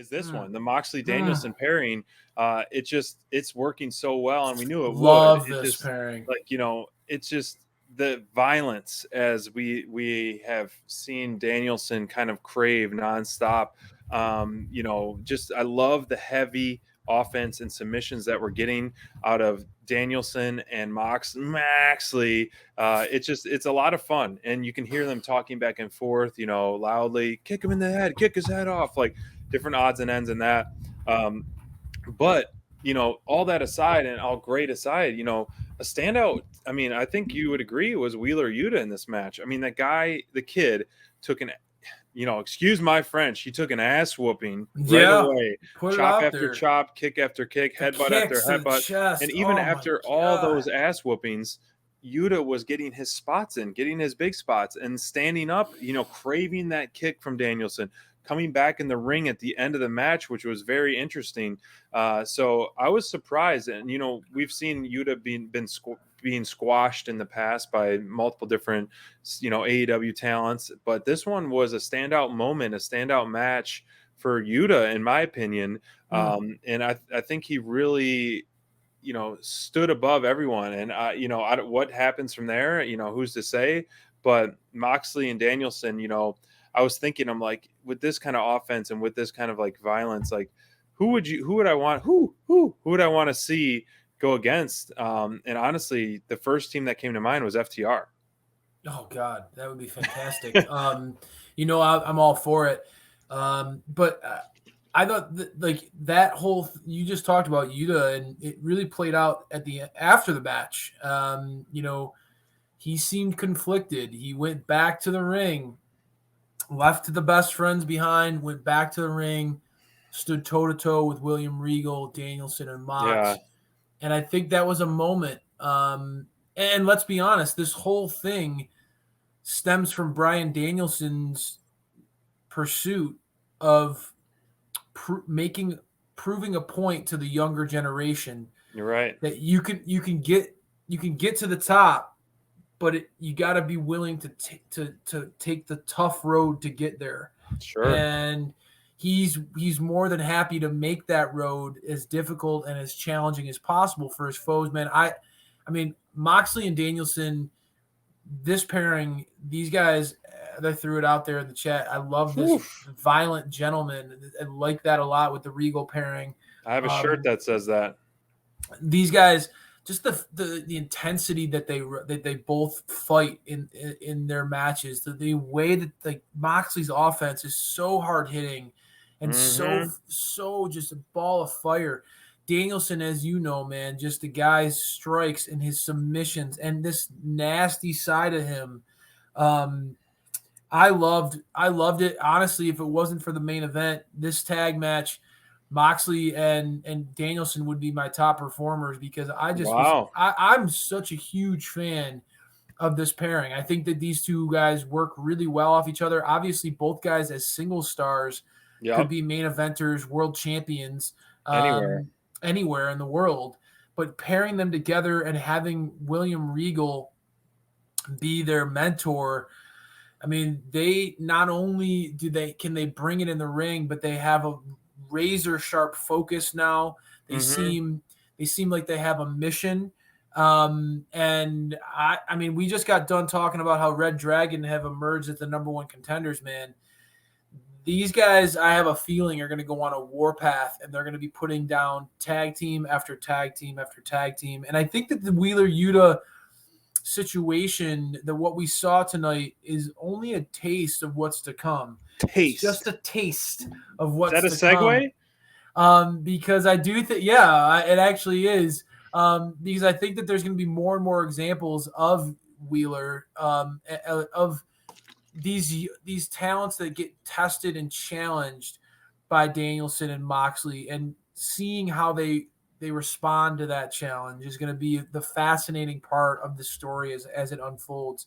is this one, the Moxley Danielson pairing. It's working so well, and we knew it Love would. this pairing. It's just the violence as we have seen Danielson kind of crave nonstop. I love the heavy offense and submissions that we're getting out of Danielson and Moxley. It's a lot of fun, and you can hear them talking back and forth, loudly, kick him in the head, kick his head off, like different odds and ends in that. But all that aside and all great aside, a standout, I mean, I think you would agree, was Wheeler Yuta in this match. I mean, that guy, the kid, took excuse my French, he took an ass whooping right away. Chop after chop, kick after kick, headbutt after headbutt. And even after all those ass whoopings, Yuta was getting his spots in, getting his big spots and standing up, craving that kick from Danielson, coming back in the ring at the end of the match, which was very interesting. So I was surprised. And, we've seen Yuta being squashed in the past by multiple different, AEW talents. But this one was a standout moment, a standout match for Yuta, in my opinion. And I think he really, stood above everyone. And, what happens from there, who's to say? But Moxley and Danielson, I was thinking, I'm like, with this kind of offense and with this kind of like violence, like who would I want to see go against? And honestly, the first team that came to mind was FTR. Oh God, that would be fantastic. I'm all for it. But I thought that whole you just talked about Yuta, and it really played out after the match. He seemed conflicted. He went back to the ring, left the best friends behind, went back to the ring, stood toe-to-toe with William Regal, Danielson, and Mox. Yeah. And I think that was a moment. And let's be honest, this whole thing stems from Bryan Danielson's pursuit of proving a point to the younger generation. You're right. That you can get to the top, but you got to be willing to take the tough road to get there. Sure. And he's more than happy to make that road as difficult and as challenging as possible for his foes, man. I mean, Moxley and Danielson, this pairing, these guys, they threw it out there in the chat. I love this violent gentleman. I like that a lot with the Regal pairing. I have a shirt that says that. These guys, just the intensity that they both fight in their matches, the way that Moxley's offense is so hard hitting and so just a ball of fire. Danielson, as you know, man, just the guy's strikes and his submissions and this nasty side of him. I loved it. Honestly, if it wasn't for the main event, this tag match, Moxley and Danielson would be my top performers, because I'm such a huge fan of this pairing. I think that these two guys work really well off each other. Obviously, both guys as single stars could be main eventers, world champions anywhere in the world. But pairing them together and having William Regal be their mentor, I mean, they not only can they bring it in the ring, but they have a razor sharp focus now. They seem like they have a mission. And I mean, we just got done talking about how Red Dragon have emerged as the number one contenders, man. These guys, I have a feeling, are going to go on a warpath, and they're going to be putting down tag team after tag team after tag team. And I think that the Wheeler Yuta situation, that what we saw tonight, is only a taste of what's to come. It's just a taste of what's to come. Is that a segue? Because I do think, it actually is. Because I think that there's going to be more and more examples of Wheeler, of these talents that get tested and challenged by Danielson and Moxley, and seeing how they respond to that challenge is going to be the fascinating part of the story as it unfolds.